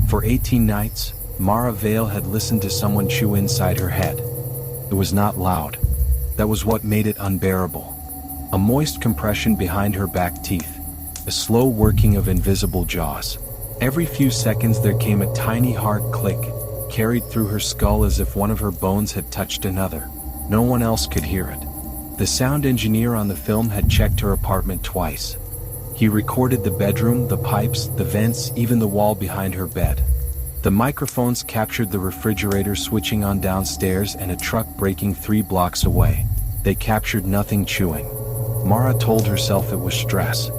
For 18 nights, Mara Vale had listened to someone chew inside her head. It was not loud. That was what made it unbearable. A moist compression behind her back teeth. A slow working of invisible jaws. Every few seconds there came a tiny hard click, carried through her skull as if one of her bones had touched another. No one else could hear it. The sound engineer on the film had checked her apartment twice. He recorded the bedroom, the pipes, the vents, even the wall behind her bed. The microphones captured the refrigerator switching on downstairs and a truck braking 3 blocks away. They captured nothing chewing. Mara told herself it was stress.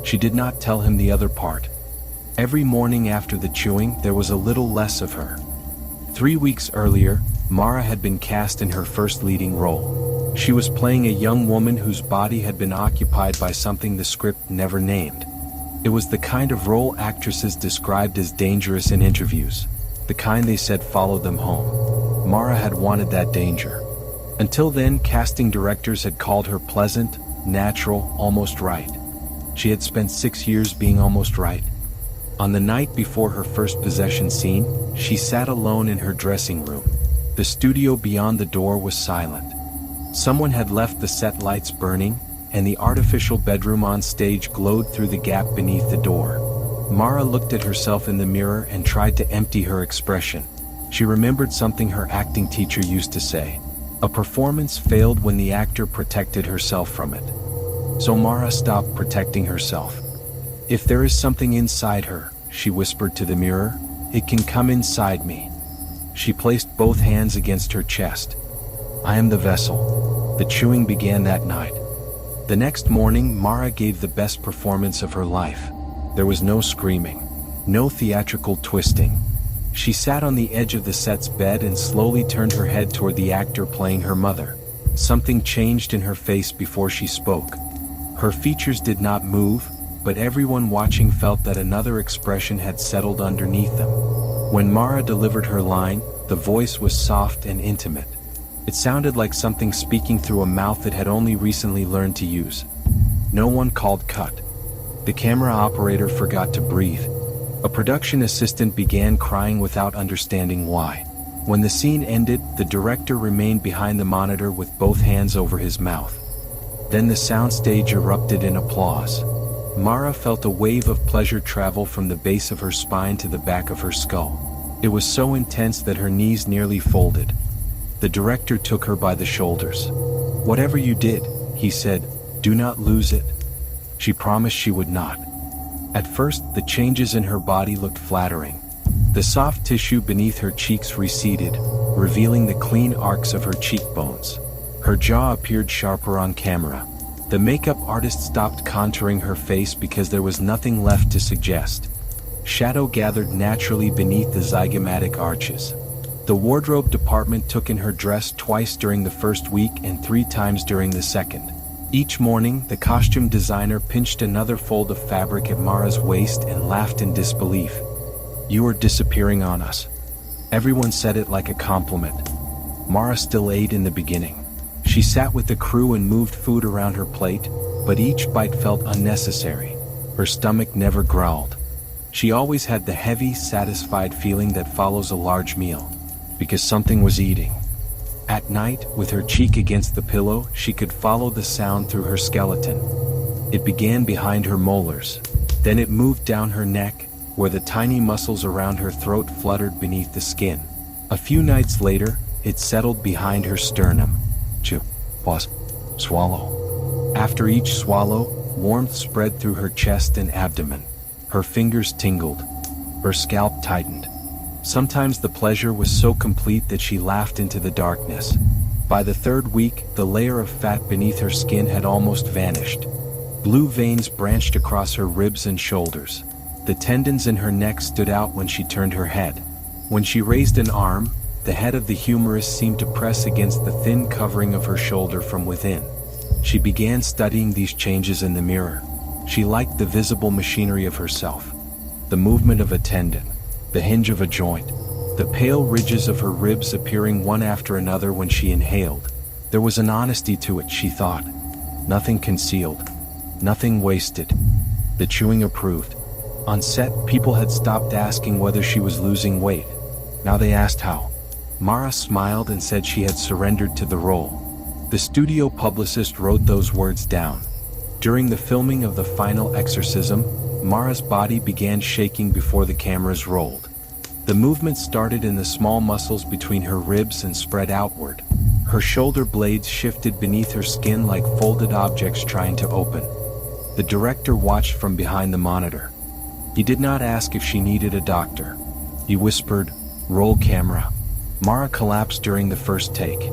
She did not tell him the other part. Every morning after the chewing, there was a little less of her. 3 weeks earlier, Mara had been cast in her first leading role. She was playing a young woman whose body had been occupied by something the script never named. It was the kind of role actresses described as dangerous in interviews, the kind they said followed them home. Mara had wanted that danger. Until then, casting directors had called her pleasant, natural, almost right. She had spent 6 years being almost right. On the night before her first possession scene, she sat alone in her dressing room. The studio beyond the door was silent. Someone had left the set lights burning, and the artificial bedroom on stage glowed through the gap beneath the door. Mara looked at herself in the mirror and tried to empty her expression. She remembered something her acting teacher used to say. A performance failed when the actor protected herself from it. So Mara stopped protecting herself. If there is something inside her, she whispered to the mirror, it can come inside me. She placed both hands against her chest. I am the vessel. The chewing began that night. The next morning, Mara gave the best performance of her life. There was no screaming, no theatrical twisting. She sat on the edge of the set's bed and slowly turned her head toward the actor playing her mother. Something changed in her face before she spoke. Her features did not move, but everyone watching felt that another expression had settled underneath them. When Mara delivered her line, the voice was soft and intimate. It sounded like something speaking through a mouth it had only recently learned to use. No one called cut. The camera operator forgot to breathe. A production assistant began crying without understanding why. When the scene ended, the director remained behind the monitor with both hands over his mouth. Then the soundstage erupted in applause. Mara felt a wave of pleasure travel from the base of her spine to the back of her skull. It was so intense that her knees nearly folded. The director took her by the shoulders. Whatever you did, he said, do not lose it. She promised she would not. At first, the changes in her body looked flattering. The soft tissue beneath her cheeks receded, revealing the clean arcs of her cheekbones. Her jaw appeared sharper on camera. The makeup artist stopped contouring her face because there was nothing left to suggest. Shadow gathered naturally beneath the zygomatic arches. The wardrobe department took in her dress twice during the first week and 3 times during the second. Each morning, the costume designer pinched another fold of fabric at Mara's waist and laughed in disbelief. You are disappearing on us. Everyone said it like a compliment. Mara still ate in the beginning. She sat with the crew and moved food around her plate, but each bite felt unnecessary. Her stomach never growled. She always had the heavy, satisfied feeling that follows a large meal, because something was eating. At night, with her cheek against the pillow, she could follow the sound through her skeleton. It began behind her molars. Then it moved down her neck, where the tiny muscles around her throat fluttered beneath the skin. A few nights later, it settled behind her sternum. Chew, pause, swallow. After each swallow, warmth spread through her chest and abdomen. Her fingers tingled. Her scalp tightened. Sometimes the pleasure was so complete that she laughed into the darkness. By the 3rd week, the layer of fat beneath her skin had almost vanished. Blue veins branched across her ribs and shoulders. The tendons in her neck stood out when she turned her head. When she raised an arm, the head of the humorous seemed to press against the thin covering of her shoulder from within. She began studying these changes in the mirror. She liked the visible machinery of herself. The movement of a tendon, the hinge of a joint, the pale ridges of her ribs appearing one after another when she inhaled. There was an honesty to it, she thought. Nothing concealed. Nothing wasted. The chewing approved. On set, people had stopped asking whether she was losing weight. Now they asked how. Mara smiled and said she had surrendered to the role. The studio publicist wrote those words down. During the filming of the final exorcism, Mara's body began shaking before the cameras rolled. The movement started in the small muscles between her ribs and spread outward. Her shoulder blades shifted beneath her skin like folded objects trying to open. The director watched from behind the monitor. He did not ask if she needed a doctor. He whispered, "Roll camera." Mara collapsed during the first take.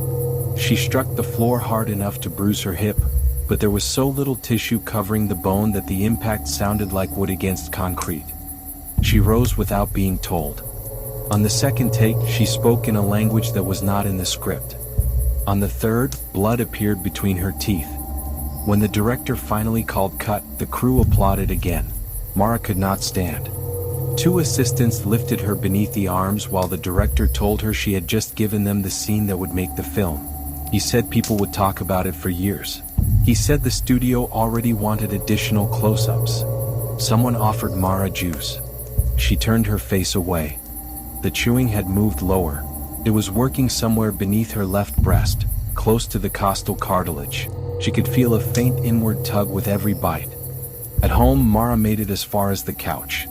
She struck the floor hard enough to bruise her hip, but there was so little tissue covering the bone that the impact sounded like wood against concrete. She rose without being told. On the second take, she spoke in a language that was not in the script. On the third, blood appeared between her teeth. When the director finally called cut, the crew applauded again. Mara could not stand. Two assistants lifted her beneath the arms while the director told her she had just given them the scene that would make the film. He said people would talk about it for years. He said the studio already wanted additional close-ups. Someone offered Mara juice. She turned her face away. The chewing had moved lower. It was working somewhere beneath her left breast, close to the costal cartilage. She could feel a faint inward tug with every bite. At home, Mara made it as far as the couch.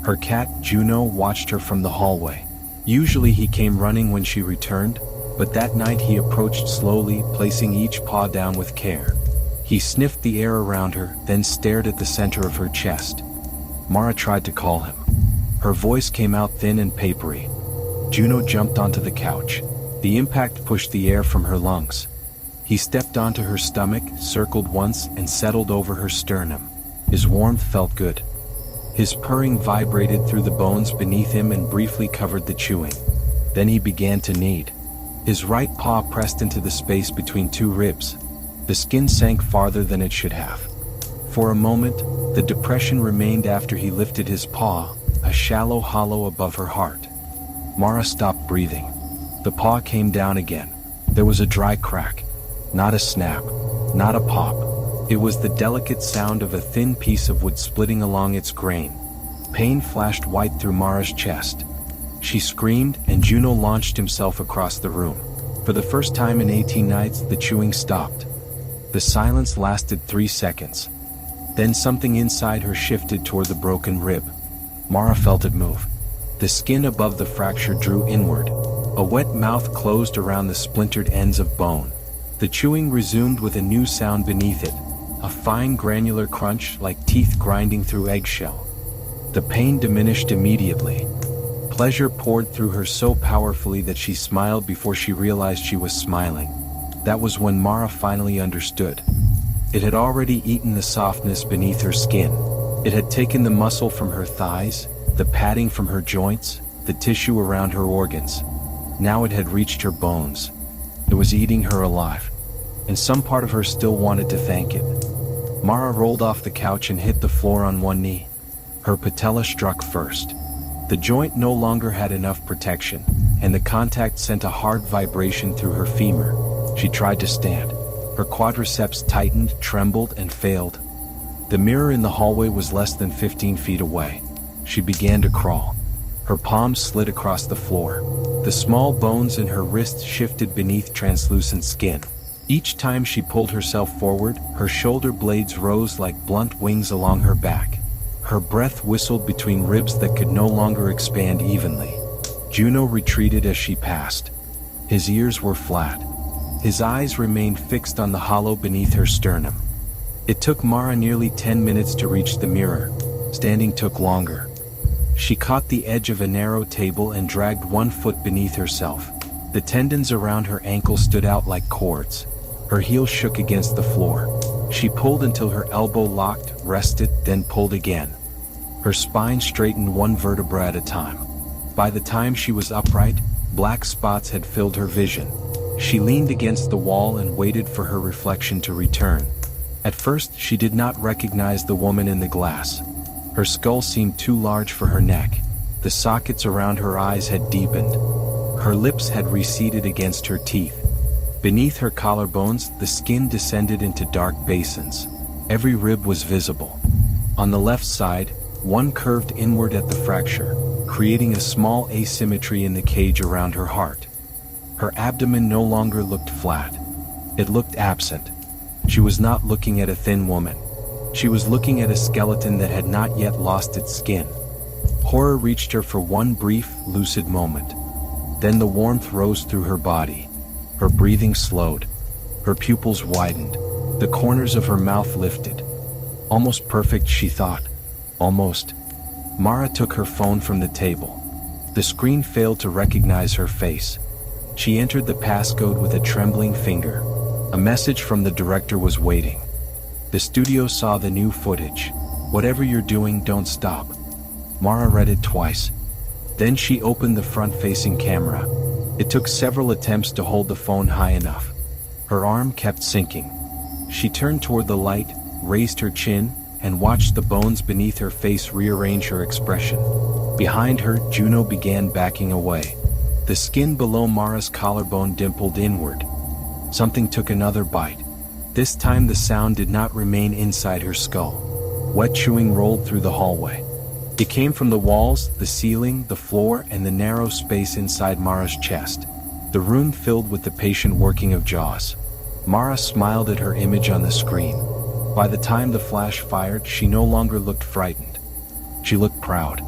Her cat, Juno, watched her from the hallway. Usually he came running when she returned, but that night he approached slowly, placing each paw down with care. He sniffed the air around her, then stared at the center of her chest. Mara tried to call him. Her voice came out thin and papery. Juno jumped onto the couch. The impact pushed the air from her lungs. He stepped onto her stomach, circled once, and settled over her sternum. His warmth felt good. His purring vibrated through the bones beneath him and briefly covered the chewing. Then he began to knead. His right paw pressed into the space between two ribs. The skin sank farther than it should have. For a moment, the depression remained after he lifted his paw, a shallow hollow above her heart. Mara stopped breathing. The paw came down again. There was a dry crack. Not a snap. Not a pop. It was the delicate sound of a thin piece of wood splitting along its grain. Pain flashed white through Mara's chest. She screamed, and Juno launched himself across the room. For the first time in 18 nights, the chewing stopped. The silence lasted 3 seconds. Then something inside her shifted toward the broken rib. Mara felt it move. The skin above the fracture drew inward. A wet mouth closed around the splintered ends of bone. The chewing resumed with a new sound beneath it, a fine granular crunch like teeth grinding through eggshell. The pain diminished immediately. Pleasure poured through her so powerfully that she smiled before she realized she was smiling. That was when Mara finally understood. It had already eaten the softness beneath her skin. It had taken the muscle from her thighs, the padding from her joints, the tissue around her organs. Now it had reached her bones. It was eating her alive. And some part of her still wanted to thank it. Mara rolled off the couch and hit the floor on one knee. Her patella struck first. The joint no longer had enough protection, and the contact sent a hard vibration through her femur. She tried to stand. Her quadriceps tightened, trembled, and failed. The mirror in the hallway was less than 15 feet away. She began to crawl. Her palms slid across the floor. The small bones in her wrists shifted beneath translucent skin. Each time she pulled herself forward, her shoulder blades rose like blunt wings along her back. Her breath whistled between ribs that could no longer expand evenly. Juno retreated as she passed. His ears were flat. His eyes remained fixed on the hollow beneath her sternum. It took Mara nearly 10 minutes to reach the mirror. Standing took longer. She caught the edge of a narrow table and dragged 1 foot beneath herself. The tendons around her ankle stood out like cords. Her heel shook against the floor. She pulled until her elbow locked, rested, then pulled again. Her spine straightened 1 vertebra at a time. By the time she was upright, black spots had filled her vision. She leaned against the wall and waited for her reflection to return. At first, she did not recognize the woman in the glass. Her skull seemed too large for her neck. The sockets around her eyes had deepened. Her lips had receded against her teeth. Beneath her collarbones, the skin descended into dark basins. Every rib was visible. On the left side, One curved inward at the fracture, creating a small asymmetry in the cage around her heart. Her abdomen no longer looked flat. It looked absent. She was not looking at a thin woman. She was looking at a skeleton that had not yet lost its skin. Horror reached her for one brief, lucid moment. Then the warmth rose through her body. Her breathing slowed. Her pupils widened. The corners of her mouth lifted. Almost perfect, she thought. Almost. Mara took her phone from the table. The screen failed to recognize her face. She entered the passcode with a trembling finger. A message from the director was waiting. The studio saw the new footage. "Whatever you're doing, don't stop." Mara read it twice. Then she opened the front-facing camera. It took several attempts to hold the phone high enough. Her arm kept sinking. She turned toward the light, raised her chin, and watched the bones beneath her face rearrange her expression. Behind her, Juno began backing away. The skin below Mara's collarbone dimpled inward. Something took another bite. This time the sound did not remain inside her skull. Wet chewing rolled through the hallway. It came from the walls, the ceiling, the floor, and the narrow space inside Mara's chest. The room filled with the patient working of jaws. Mara smiled at her image on the screen. By the time the flash fired, she no longer looked frightened. She looked proud.